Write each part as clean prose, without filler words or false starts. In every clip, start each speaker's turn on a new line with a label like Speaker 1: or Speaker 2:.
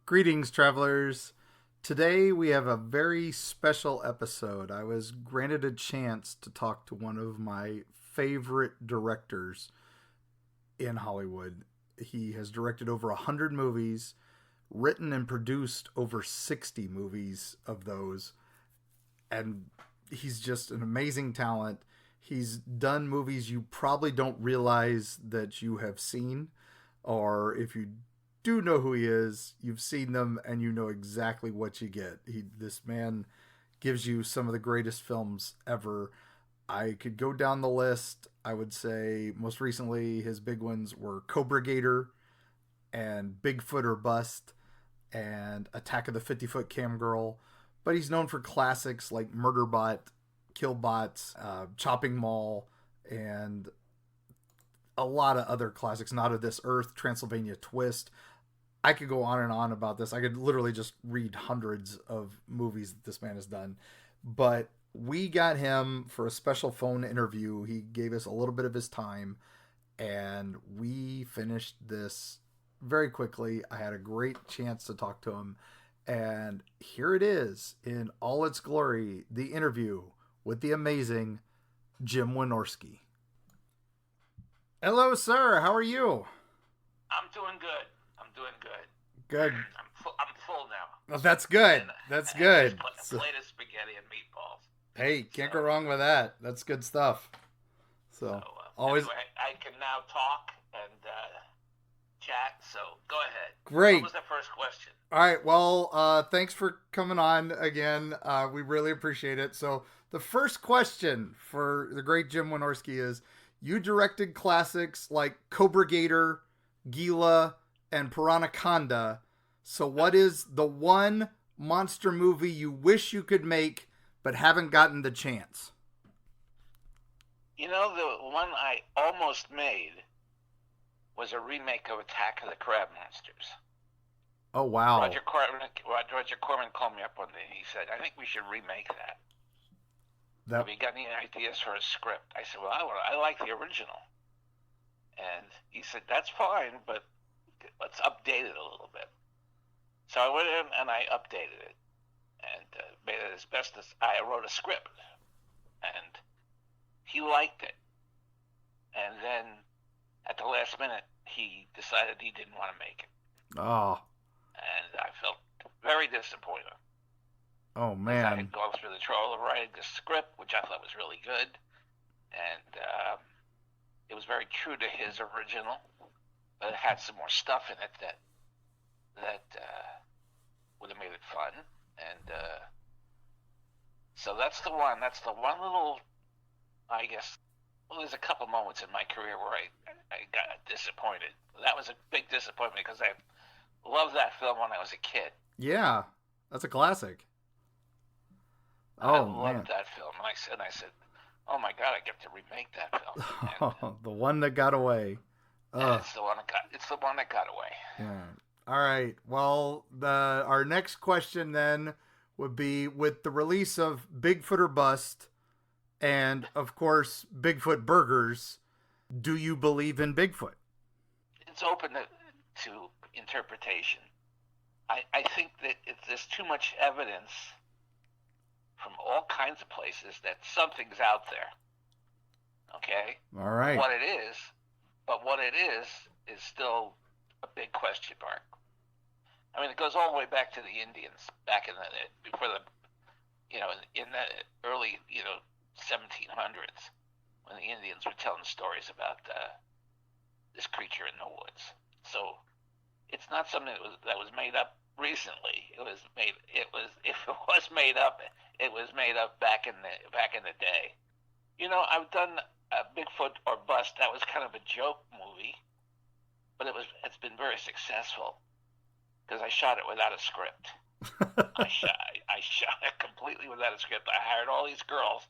Speaker 1: Greetings, travelers. Today we have a very special episode. I was granted a chance to talk to one of my favorite directors in Hollywood. He has directed over 100 movies, written and produced over 60 movies of those, and he's just an amazing talent. He's done movies you probably don't realize that you have seen, or if you do know who he is, you've seen them and you know exactly what you get. This man gives you some of the greatest films ever. I could go down the list. I would say most recently his big ones were Cobra Gator and Bigfoot or Bust and Attack of the 50-Foot Cam Girl. But he's known for classics like Murderbot, Killbots, Chopping Mall, and a lot of other classics. Not of This Earth, Transylvania Twist. I could go on and on about this. I could literally just read hundreds of movies that this man has done. But we got him for a special phone interview. He gave us a little bit of his time, and we finished this very quickly. I had a great chance to talk to him, and here it is in all its glory, the interview with the amazing Jim Wynorski. Hello, sir. How are you?
Speaker 2: I'm doing good.
Speaker 1: Good.
Speaker 2: I'm full now.
Speaker 1: Well, that's good. That's good.
Speaker 2: A plate of spaghetti and meatballs.
Speaker 1: Hey, can't go wrong with that. That's good stuff. So always.
Speaker 2: Anyway, I can now talk and chat. So go ahead.
Speaker 1: Great.
Speaker 2: What was the first question?
Speaker 1: All right. Well, thanks for coming on again. We really appreciate it. So the first question for the great Jim Wynorski is: you directed classics like Cobra Gator, Gila, and Piranaconda. So what is the one monster movie you wish you could make but haven't gotten the chance?
Speaker 2: You know, the one I almost made was a remake of Attack of the Crab Monsters.
Speaker 1: Oh, wow.
Speaker 2: Roger Corman called me up one day. He said, I think we should remake that. Have you got any ideas for a script? I said, well, I like the original. And he said, that's fine, but let's update it a little bit. So I went in and I updated it and made it as best as I wrote a script. And he liked it. And then at the last minute, he decided he didn't want to make it.
Speaker 1: Oh.
Speaker 2: And I felt very disappointed.
Speaker 1: Oh, man.
Speaker 2: I had gone through the trouble of writing the script, which I thought was really good. And it was very true to his original. But it had some more stuff in it that would have made it fun. And so that's the one. That's the one little, I guess, well, there's a couple moments in my career where I got disappointed. That was a big disappointment because I loved that film when I was a kid.
Speaker 1: Yeah, that's a classic.
Speaker 2: I loved that film. And I said, oh my God, I get to remake that film. And,
Speaker 1: the one that got away.
Speaker 2: It's the one that got away.
Speaker 1: Yeah. All right. Well, our next question then would be, with the release of Bigfoot or Bust and, of course, Bigfoot Burgers, do you believe in Bigfoot?
Speaker 2: It's open to interpretation. I think that there's too much evidence from all kinds of places that something's out there. Okay?
Speaker 1: All right.
Speaker 2: But what it is still a big question mark. I mean, it goes all the way back to the Indians, back in the early 1700s, when the Indians were telling stories about this creature in the woods. So it's not something that was made up recently. It was made up back in the day. You know, I've done Bigfoot or Bust. That was kind of a joke movie, but it's been very successful because I shot it without a script. I shot it completely without a script. I hired all these girls,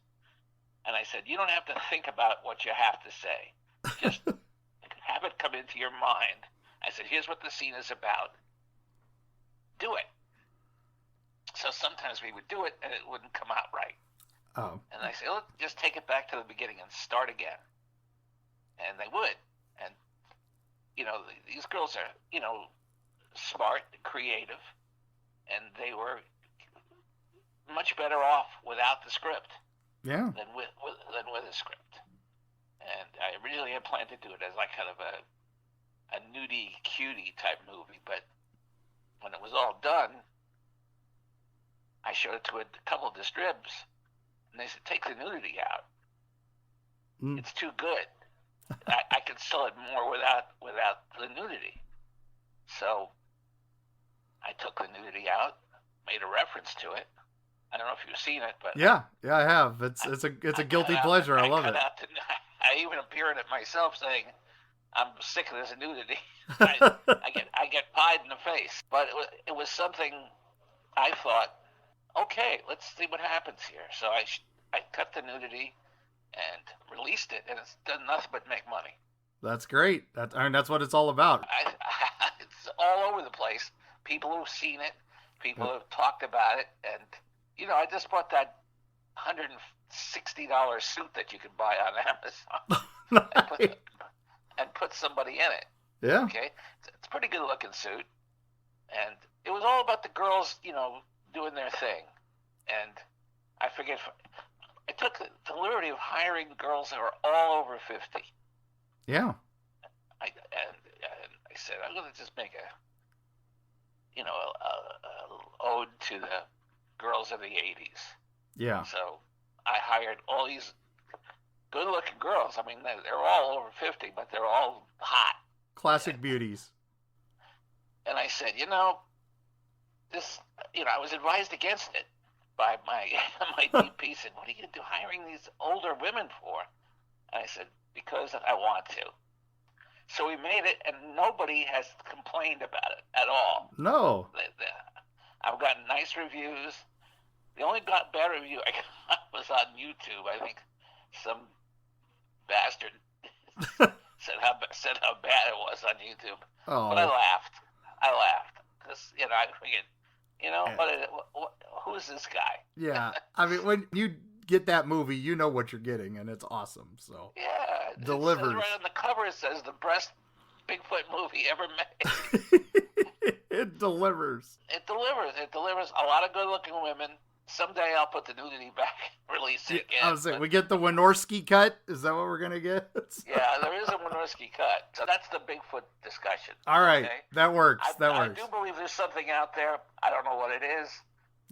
Speaker 2: and I said, you don't have to think about what you have to say. Just have it come into your mind. I said, here's what the scene is about. Do it. So sometimes we would do it, and it wouldn't come out right.
Speaker 1: Oh.
Speaker 2: And I said, let's just take it back to the beginning and start again. And they would. And, these girls are, smart, creative, and they were much better off without the script than with a script. And I originally had planned to do it as like kind of a nudie cutie type movie, but when it was all done, I showed it to a couple of distribs, and they said, "Take the nudity out. It's too good. I could sell it more without the nudity." So I took the nudity out, made a reference to it. I don't know if you've seen it, but
Speaker 1: yeah, I have. It's a guilty pleasure. I love it.
Speaker 2: I even appear in it myself, saying, "I'm sick of this nudity." I get pied in the face, but it was something I thought, okay, let's see what happens here. So I cut the nudity and released it, and it's done nothing but make money.
Speaker 1: That's great. That's what it's all about.
Speaker 2: It's all over the place. People who've seen it, people have talked about it, and I just bought that $160 suit that you can buy on Amazon and put somebody in it.
Speaker 1: Yeah.
Speaker 2: Okay, it's a pretty good looking suit, and it was all about the girls, doing their thing, and I forget. I took the liberty of hiring girls that were all over 50.
Speaker 1: Yeah.
Speaker 2: I said, I'm going to just make a ode to the girls of the 80s.
Speaker 1: Yeah.
Speaker 2: So I hired all these good-looking girls. I mean, they're all over 50, but they're all hot.
Speaker 1: Classic beauties.
Speaker 2: And I said, this, I was advised against it by my DP. Said, "What are you hiring these older women for?" And I said, "Because I want to." So we made it, and nobody has complained about it at all.
Speaker 1: No.
Speaker 2: I've gotten nice reviews. The only bad review I got was on YouTube. I think some bastard said how bad it was on YouTube.
Speaker 1: Oh.
Speaker 2: But I laughed because I figured, who's this guy?
Speaker 1: Yeah, I mean, when you get that movie, you know what you're getting, and it's awesome. So
Speaker 2: yeah,
Speaker 1: delivers.
Speaker 2: It says right on the cover. It says the best Bigfoot movie ever made.
Speaker 1: It delivers.
Speaker 2: It delivers a lot of good-looking women. Someday I'll put the nudity back, release it again.
Speaker 1: I was saying, we get the Wynorski cut. Is that what we're gonna get?
Speaker 2: Yeah, there is a Wynorski cut. So that's the Bigfoot discussion.
Speaker 1: All right,
Speaker 2: okay?
Speaker 1: that works.
Speaker 2: I do believe there's something out there. I don't know what it is,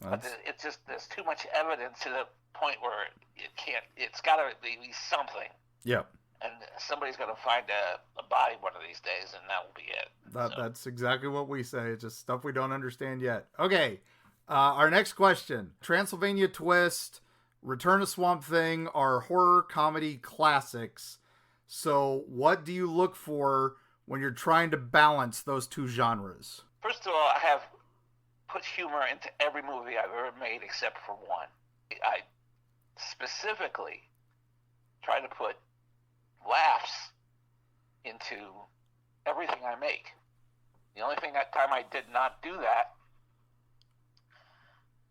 Speaker 2: but it's just there's too much evidence to the point where it can't. It's got to be something.
Speaker 1: Yep.
Speaker 2: And somebody's going to find a body one of these days, and that will be it.
Speaker 1: That's exactly what we say. It's just stuff we don't understand yet. Okay. Our next question. Transylvania Twist, Return of Swamp Thing are horror comedy classics. So what do you look for when you're trying to balance those two genres?
Speaker 2: First of all, I have put humor into every movie I've ever made except for one. I specifically try to put laughs into everything I make. The only thing that time I did not do that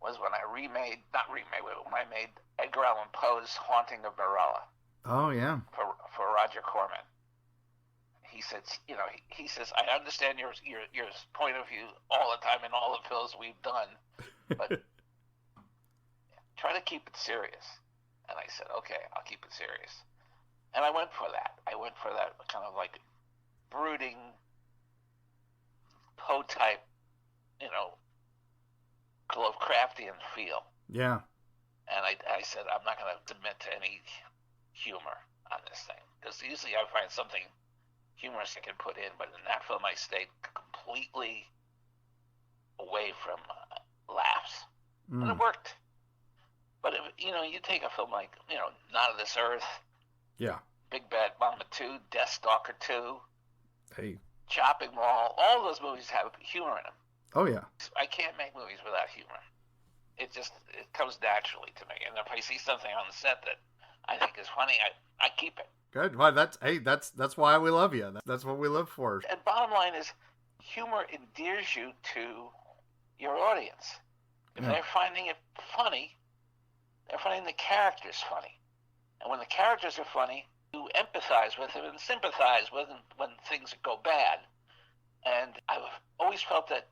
Speaker 2: was when I made Edgar Allan Poe's Haunting of Morella.
Speaker 1: Oh, yeah.
Speaker 2: For Roger Corman. He says, he says, I understand your point of view all the time in all the films we've done, but try to keep it serious. And I said, okay, I'll keep it serious. And I went for that. I went for that kind of like brooding Poe type, Lovecraftian feel.
Speaker 1: Yeah.
Speaker 2: And I said, I'm not going to submit to any humor on this thing. Because usually I find something humorous I can put in, but in that film I stayed completely away from laughs. And it worked. But, you take a film like, Not of This Earth.
Speaker 1: Yeah.
Speaker 2: Big Bad Mama 2, Deathstalker 2.
Speaker 1: Hey.
Speaker 2: Chopping Mall. All those movies have humor in them.
Speaker 1: Oh, yeah.
Speaker 2: I can't make movies without humor. It comes naturally to me. And if I see something on the set that I think is funny, I keep it.
Speaker 1: Good. Well, that's why we love you. That's what we live for.
Speaker 2: And bottom line is, humor endears you to your audience. If they're finding it funny, they're finding the characters funny. And when the characters are funny, you empathize with them and sympathize with them when things go bad. And I've always always felt that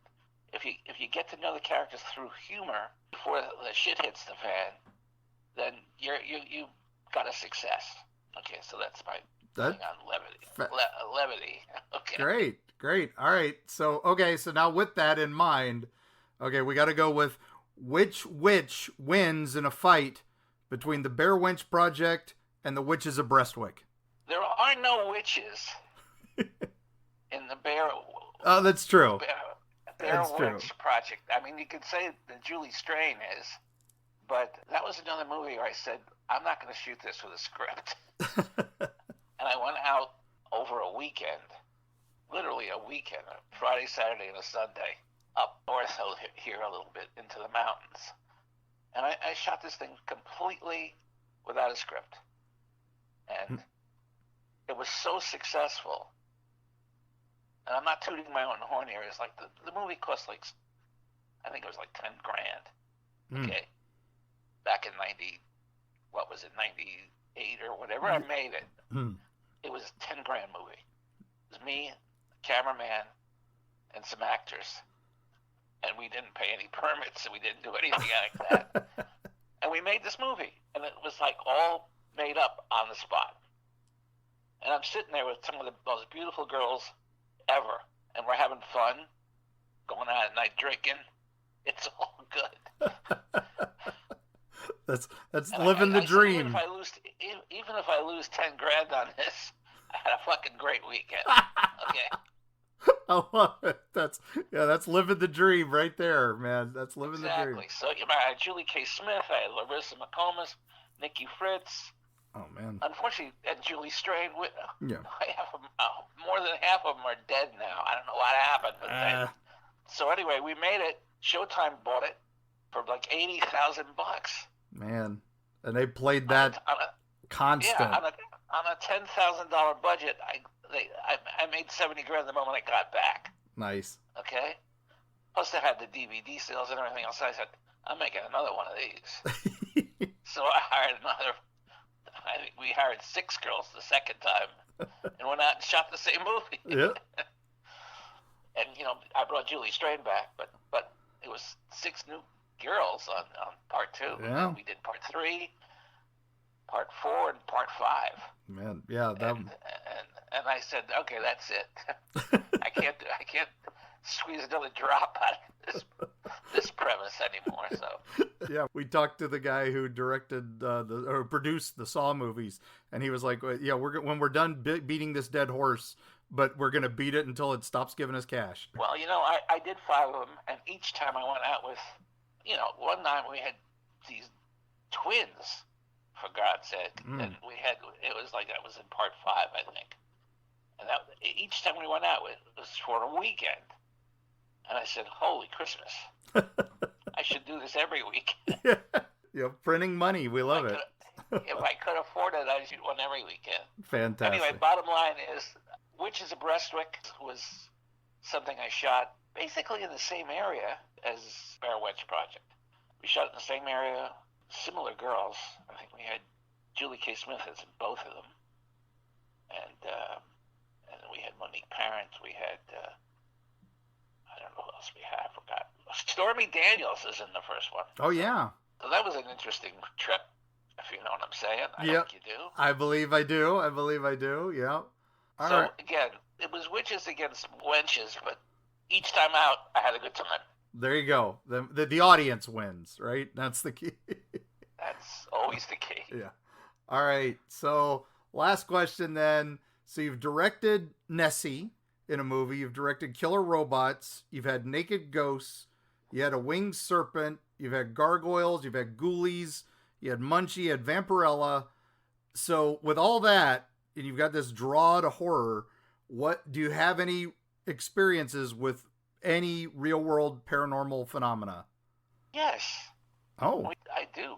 Speaker 2: if you get to know the characters through humor before the shit hits the fan, then you got a success. Okay, so that's my thing on levity. Levity. Okay.
Speaker 1: Great. All right. So now with that in mind, okay, we got to go with which witch wins in a fight between the Bear Wench Project and the Witches of Breastwick.
Speaker 2: There are no witches in the Bear.
Speaker 1: Oh, that's true.
Speaker 2: Bear Wench Project. I mean, you could say that Julie Strain is, but that was another movie where I said, I'm not going to shoot this with a script. And I went out over a weekend, literally a weekend, a Friday, Saturday, and a Sunday, up north here a little bit into the mountains. And I shot this thing completely without a script. And it was so successful. And I'm not tooting my own horn here. It's like the movie cost like, I think it was like $10,000. Okay. Back in 98 or whatever I made it. It was a $10,000 movie. It was me, a cameraman, and some actors. And we didn't pay any permits, and we didn't do anything like that. And we made this movie, and it was like all made up on the spot. And I'm sitting there with some of the most beautiful girls ever, and we're having fun, going out at night drinking. It's all good.
Speaker 1: That's living the dream.
Speaker 2: Even if I lose $10,000 on this, I had a fucking great weekend. Okay.
Speaker 1: I love it. That's living the dream right there, man. That's living the dream.
Speaker 2: Exactly. So I had Julie K. Smith, I had Larissa McComas, Nikki Fritz.
Speaker 1: Oh man.
Speaker 2: Unfortunately, and Julie Strain.
Speaker 1: Yeah.
Speaker 2: I have more than half of them are dead now. I don't know what happened, but so anyway, we made it. Showtime bought it for like $80,000.
Speaker 1: Man, and they played that constant.
Speaker 2: Yeah, on a $10,000 budget, I made $70,000 the moment I got back.
Speaker 1: Nice.
Speaker 2: Okay. Plus, they had the DVD sales and everything else. I said, I'm making another one of these. So I think we hired 6 girls the second time and went out and shot the same movie.
Speaker 1: Yeah.
Speaker 2: And I brought Julie Strain back, but it was 6 new girls on part 2.
Speaker 1: Yeah.
Speaker 2: And we did part 3, part 4, and part 5.
Speaker 1: Man, yeah.
Speaker 2: And I said, okay, that's it. I can't squeeze another drop out of this premise anymore. So
Speaker 1: yeah, we talked to the guy who directed or produced the Saw movies, and he was like, "Yeah, when we're done beating this dead horse, but we're gonna beat it until it stops giving us cash."
Speaker 2: Well, I did 5 of them, and each time I went out with, one night we had these twins, for God's sake, and it was like that was in part 5, I think. And each time we went out, it was for a weekend. And I said, holy Christmas. I should do this every week.
Speaker 1: Yeah, printing money. We love it.
Speaker 2: If I could afford it, I'd shoot one every weekend.
Speaker 1: Fantastic.
Speaker 2: Anyway, bottom line is, Witches of Breastwick was something I shot basically in the same area as Bear Wench Project. We shot in the same area, similar girls. I think we had Julie K. Smith as in both of them. And we had Monique Parent. We had... I don't know who else we had. I forgot. Stormy Daniels is in the first one.
Speaker 1: Oh, yeah.
Speaker 2: So that was an interesting trip, if you know what I'm saying. I think you do.
Speaker 1: I believe I do. Yeah.
Speaker 2: Right. Again, it was witches against wenches, but each time out, I had a good time.
Speaker 1: There you go. The audience wins, right? That's the key.
Speaker 2: That's always the key.
Speaker 1: Yeah. All right. So last question then. So you've directed Nessie in a movie. You've directed Killer Robots. You've had Naked Ghosts. You had a Winged Serpent. You've had Gargoyles. You've had Ghoulies. You had Muncy. You had Vampirella. So with all that, and you've got this draw to horror, do you have any experiences with any real world paranormal phenomena?
Speaker 2: Yes.
Speaker 1: Oh.
Speaker 2: I do.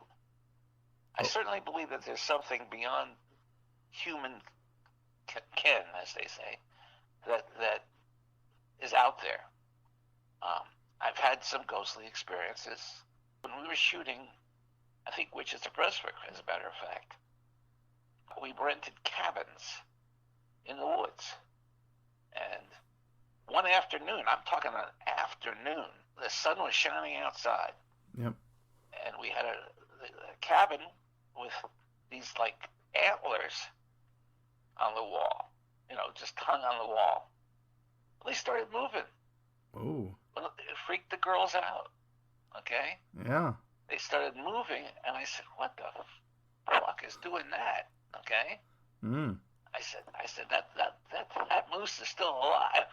Speaker 2: I certainly believe that there's something beyond human ken, as they say, that is out there. I've had some ghostly experiences. When we were shooting, I think Witches of Breastwick, as a matter of fact, we rented cabins in the woods. And one afternoon, I'm talking an afternoon, the sun was shining outside.
Speaker 1: Yep.
Speaker 2: And we had a cabin with these like antlers on the wall, just hung on the wall. They started moving.
Speaker 1: Oh.
Speaker 2: Well, it freaked the girls out. Okay?
Speaker 1: Yeah.
Speaker 2: They started moving, and I said, "What the fuck is doing that?" Okay?
Speaker 1: Mm.
Speaker 2: I said that moose is still alive.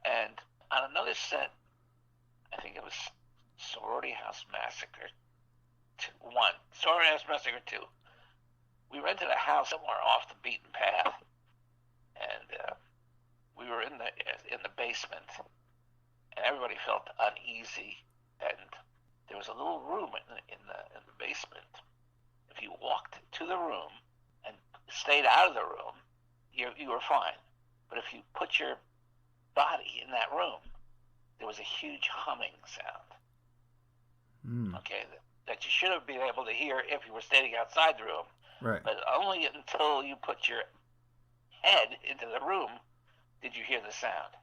Speaker 2: And on another set, I think it was Sorority House Massacre 1, Sorority House Massacre 2. We rented a house somewhere off the beaten path, and we were in the basement, and everybody felt uneasy. And there was a little room in the basement. If you walked to the room and stayed out of the room, you were fine. But if you put your body in that room, there was a huge humming sound. Okay, that you should have been able to hear if you were standing outside the room.
Speaker 1: Right.
Speaker 2: But only until you put your head into the room did you hear the sound.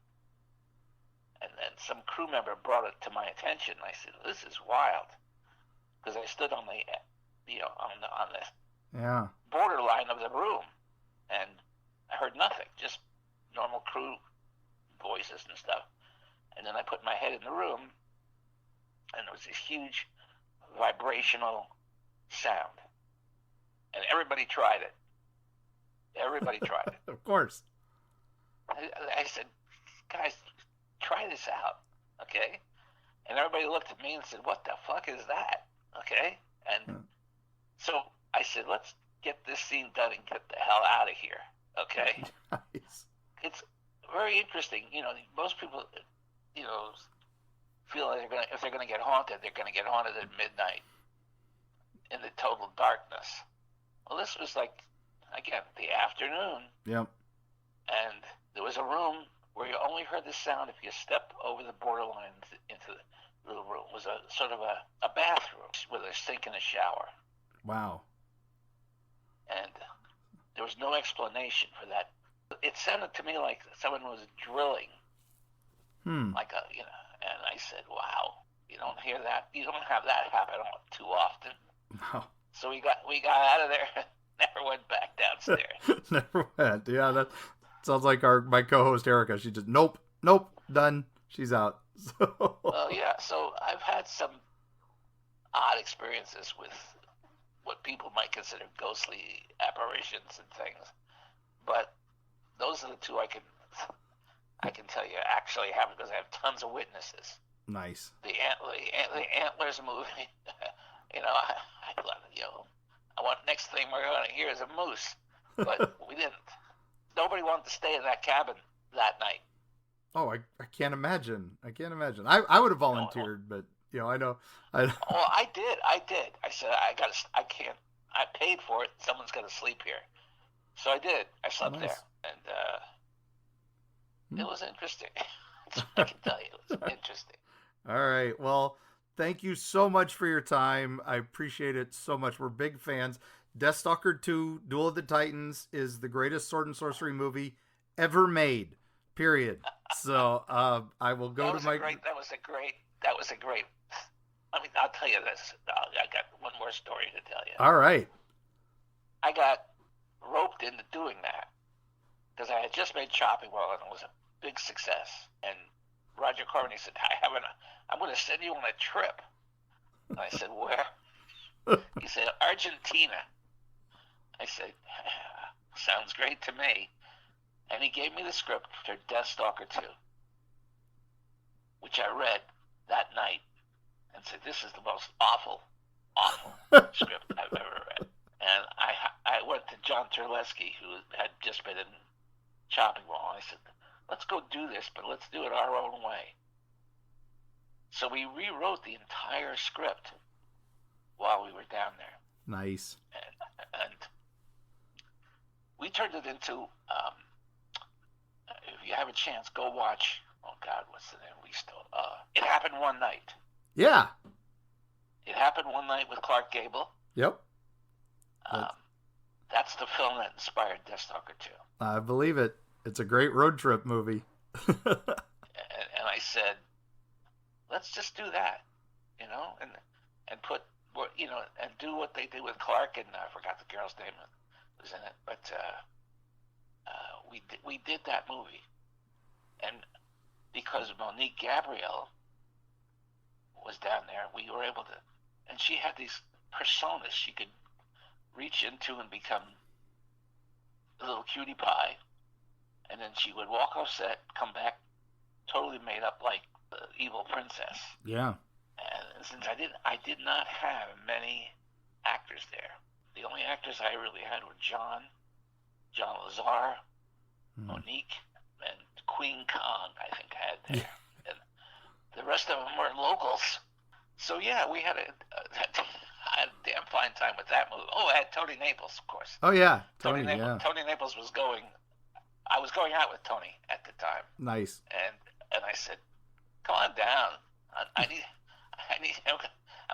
Speaker 2: And then some crew member brought it to my attention. I said, "This is wild," because I stood on the, on the borderline of the room, and I heard nothing, just normal crew voices and stuff. And then I put my head in the room, and there was this huge vibrational sound, and everybody tried it. Everybody tried it.
Speaker 1: Of course.
Speaker 2: I said, "Guys, try this out, okay?" And everybody looked at me and said, "What the fuck is that?" Okay? And so I said, "Let's get this scene done and get the hell out of here, okay?"
Speaker 1: Nice.
Speaker 2: It's very interesting. Most people, feel like if they're gonna get haunted, they're gonna get haunted at midnight in the total darkness. Well, this was like, again, the afternoon.
Speaker 1: Yep.
Speaker 2: And there was a room where you only heard the sound if you stepped over the borderline into the little room. It was a sort of a bathroom with a sink and a shower.
Speaker 1: Wow.
Speaker 2: And there was no explanation for that. It sounded to me like someone was drilling. Like and I said, "Wow, you don't hear that. You don't have that happen too often."
Speaker 1: Wow.
Speaker 2: So we got out of there. Never went back downstairs.
Speaker 1: Never went. Yeah, that sounds like my co-host Erika. She just nope, done. She's out. So.
Speaker 2: Well, yeah. So I've had some odd experiences with what people might consider ghostly apparitions and things, but those are the two I can tell you actually happened because I have tons of witnesses.
Speaker 1: Nice.
Speaker 2: The antlers moving. I want next thing we're going to hear is a moose, but we didn't. Nobody wanted to stay in that cabin that night.
Speaker 1: Oh, I can't imagine. I would have volunteered, but I know.
Speaker 2: Oh, I did. I said I can't. I paid for it. Someone's going to sleep here, so I did. I slept there, and it was interesting. I can tell you, it was interesting.
Speaker 1: All right. Well, thank you so much for your time. I appreciate it so much. We're big fans. Deathstalker 2, Duel of the Titans is the greatest sword and sorcery movie ever made. Period. So I will go to my.
Speaker 2: That was a great. I mean, I'll tell you this. I got one more story to tell you.
Speaker 1: All right. I
Speaker 2: got roped into doing that because I had just made Chopping World and it was a big success. And Roger Corman said, "I'm going to send you on a trip." And I said, "Where?" He said, "Argentina." I said, "Sounds great to me." And he gave me the script for Deathstalker 2, which I read that night and said, "This is the most awful script I've ever read." And I went to John Terlesky, who had just been in Chopping Wall, and I said, "Let's go do this, but let's do it our own way." So we rewrote the entire script while we were down there.
Speaker 1: Nice.
Speaker 2: And we turned it into, if you have a chance, go watch, oh God, what's the name? It Happened One Night.
Speaker 1: Yeah.
Speaker 2: It Happened One Night with Clark Gable.
Speaker 1: Yep.
Speaker 2: That's the film that inspired Deathstalker 2.
Speaker 1: I believe it. It's a great road trip movie.
Speaker 2: And I said, let's just do that, and put and do what they did with Clark, and I forgot the girl's name that was in it, but we did that movie, and because Monique Gabrielle was down there, we were able to, and she had these personas she could reach into and become a little cutie pie, and then she would walk off set, come back totally made up like the evil princess.
Speaker 1: Yeah.
Speaker 2: And since I did not have many actors there. The only actors I really had were John Lazar, Monique, and Queen Kong, I think I had there. And the rest of them were locals. So yeah, we had a damn fine time with that movie. Oh, I had Tony Naples, of course.
Speaker 1: Oh yeah,
Speaker 2: Tony Naples was going. I was going out with Tony at the time.
Speaker 1: Nice.
Speaker 2: And I said, "Come on down. I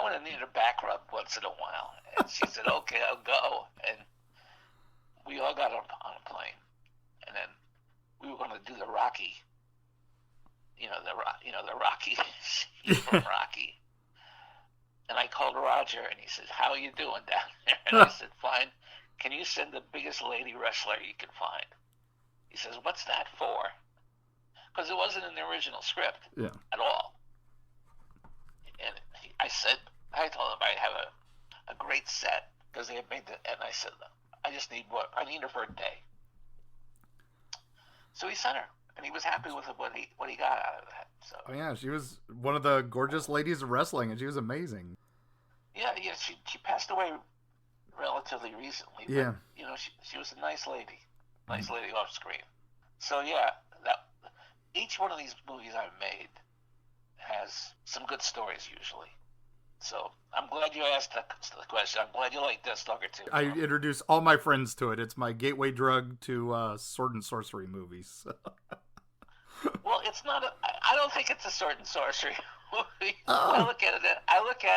Speaker 2: want to need a back rub once in a while." And she said, "Okay, I'll go." And we all got on a plane, and then we were going to do the Rocky. The Rocky scene from Rocky. And I called Roger, and he said, "How are you doing down there?" And I said, "Fine. Can you send the biggest lady wrestler you can find?" He says, "What's that for?" Because it wasn't in the original script at all. And I told him I have a great set because they had made it, and I said, "I just need I need her for a day." So he sent her, and he was happy with what he got out of that. So.
Speaker 1: Oh yeah, she was one of the gorgeous ladies of wrestling, and she was amazing.
Speaker 2: Yeah, she passed away relatively recently. But, she was a nice lady off screen. So yeah, each one of these movies I've made has some good stories usually. So I'm glad you asked the question. I'm glad you like Deathstalker too.
Speaker 1: I introduce all my friends to it. It's my gateway drug to sword and sorcery movies.
Speaker 2: Well, it's not. I don't think it's a sword and sorcery movie. I look at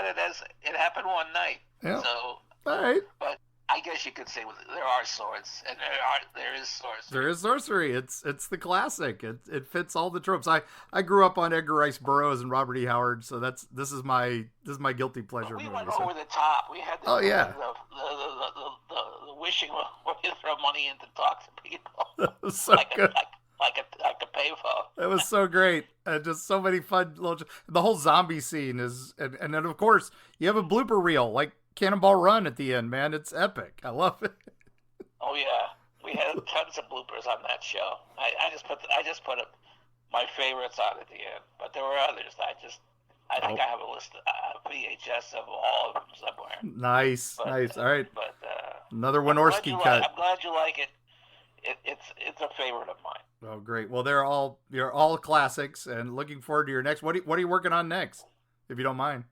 Speaker 2: it as it happened one night.
Speaker 1: Yeah.
Speaker 2: So,
Speaker 1: all right.
Speaker 2: But I guess you could say there are swords, and there is sorcery.
Speaker 1: There is sorcery. It's the classic. It fits all the tropes. I grew up on Edgar Rice Burroughs and Robert E. Howard, so this is my guilty pleasure movie.
Speaker 2: We went over the top. We had the wishing where you throw money in to talk to people.
Speaker 1: So good.
Speaker 2: Like a payphone.
Speaker 1: It was so great. Just so many fun little. The whole zombie scene is, and then of course you have a blooper reel like Cannonball Run at the end. Man, it's epic. I love it.
Speaker 2: Oh yeah, we had tons of bloopers on that show. I just put my favorites on at the end, but there were others. I think I have a list of VHS of all of them somewhere.
Speaker 1: Nice. All right.
Speaker 2: But
Speaker 1: another Wynorski cut.
Speaker 2: I'm glad you like it. It's a favorite of mine.
Speaker 1: Oh, great. Well, you're all classics, and looking forward to your next. What are you working on next, if you don't mind?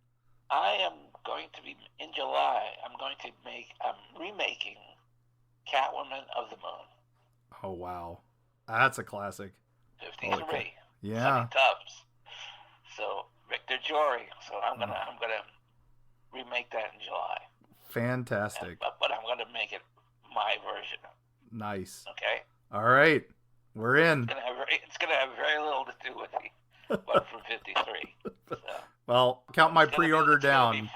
Speaker 2: I am going to be in July. I'm remaking Catwoman of the Moon.
Speaker 1: Oh wow, that's a classic.
Speaker 2: 53.
Speaker 1: Yeah.
Speaker 2: Sonny Tubbs. So Victor Jory. So I'm gonna remake that in July.
Speaker 1: Fantastic.
Speaker 2: But I'm gonna make it my version.
Speaker 1: Nice.
Speaker 2: Okay.
Speaker 1: All right, we're in.
Speaker 2: It's gonna have very little to do with the one from 53. So,
Speaker 1: well, count my pre-order down.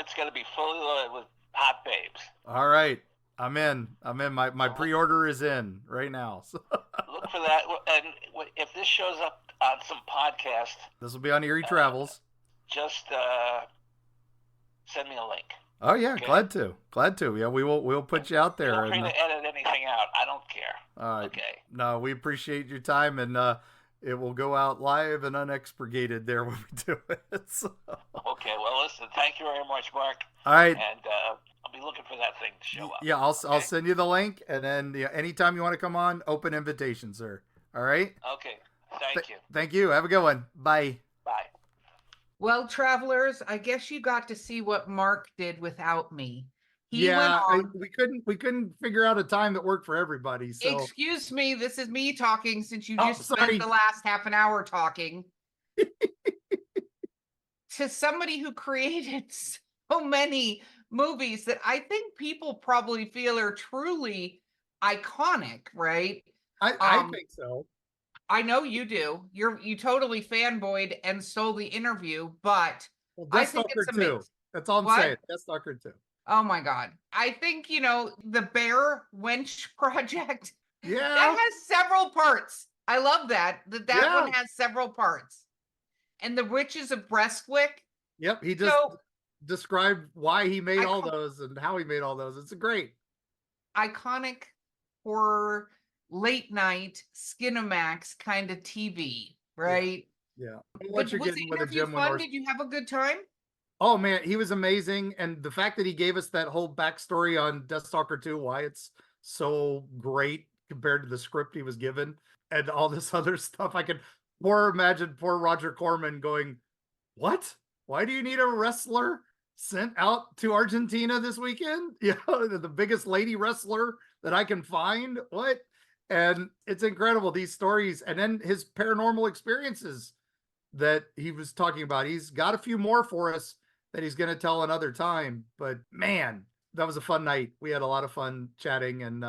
Speaker 2: It's gonna be fully loaded with hot babes.
Speaker 1: All right, I'm in. My pre-order is in right now. So.
Speaker 2: Look for that, and if this shows up on some podcast,
Speaker 1: this will be on Eerie Travels.
Speaker 2: Just send me a link.
Speaker 1: Oh yeah, okay? Glad to. Yeah, we'll put you out there.
Speaker 2: Feel free to edit anything out. I don't care.
Speaker 1: All right.
Speaker 2: Okay.
Speaker 1: No, we appreciate your time, and it will go out live and unexpurgated there when we do it. So.
Speaker 2: Okay. Well, listen. Thank you very much, Mark.
Speaker 1: All right.
Speaker 2: And I'll be looking for that thing to show up.
Speaker 1: Yeah, I'll send you the link, and then anytime you want to come on, open invitation, sir. All right.
Speaker 2: Okay. Thank you.
Speaker 1: Thank you. Have a good one. Bye.
Speaker 2: Bye.
Speaker 3: Well, travelers, I guess you got to see what Mark did without me.
Speaker 1: We couldn't figure out a time that worked for everybody. So
Speaker 3: excuse me, this is me talking since you just spent the last half an hour talking. To somebody who created so many movies that I think people probably feel are truly iconic, right?
Speaker 1: I think so.
Speaker 3: I know you do. You totally fanboyed and stole the interview, but
Speaker 1: Well,
Speaker 3: I
Speaker 1: Death
Speaker 3: think
Speaker 1: Stalker
Speaker 3: it's amazing.
Speaker 1: 2. That's all I'm
Speaker 3: What?
Speaker 1: saying. Death Stalker 2.
Speaker 3: Oh my God. I think, the Bear Wench project
Speaker 1: Yeah.
Speaker 3: that has several parts. I love that
Speaker 1: Yeah.
Speaker 3: one has several parts. And the Witches of Breastwick.
Speaker 1: Yep. He just
Speaker 3: So
Speaker 1: described why he made all
Speaker 3: icon-
Speaker 1: those and how he made all those. It's great.
Speaker 3: iconic horror late night Skinamax kind of TV, right?
Speaker 1: Yeah. What
Speaker 3: But
Speaker 1: you're
Speaker 3: was the
Speaker 1: getting with a
Speaker 3: interview
Speaker 1: Jim
Speaker 3: fun?
Speaker 1: Wynorski.
Speaker 3: Did you have a good time?
Speaker 1: Oh man, he was amazing. And the fact that he gave us that whole backstory on Deathstalker 2, why it's so great compared to the script he was given and all this other stuff. I can imagine poor Roger Corman going, what? Why do you need a wrestler sent out to Argentina this weekend? You know, the biggest lady wrestler that I can find. What? And it's incredible, these stories. And then his paranormal experiences that he was talking about. He's got a few more for us that he's going to tell another time. But man, that was a fun night. We had a lot of fun chatting, and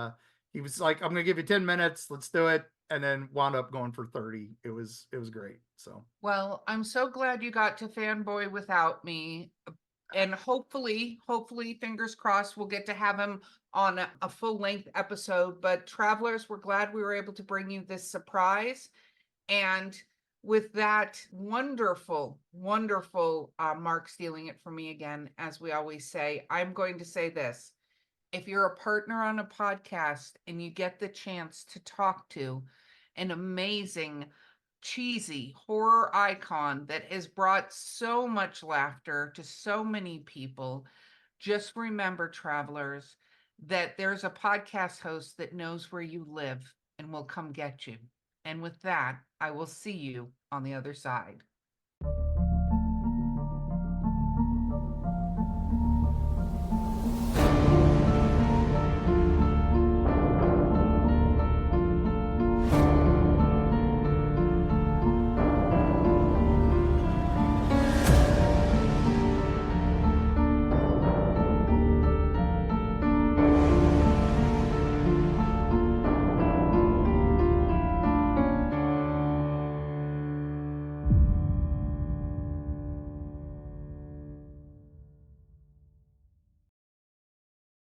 Speaker 1: he was like, "I'm going to give you 10 minutes. Let's do it." And then wound up going for 30. It was great. So,
Speaker 3: Well, I'm so glad you got to fanboy without me. And hopefully, fingers crossed, we'll get to have him on a full length episode. But travelers, we're glad we were able to bring you this surprise. And with that wonderful, wonderful Mark stealing it from me again, as we always say, I'm going to say this. If you're a partner on a podcast and you get the chance to talk to an amazing, cheesy horror icon that has brought so much laughter to so many people, just remember, travelers, that there's a podcast host that knows where you live and will come get you. And with that, I will see you on the other side.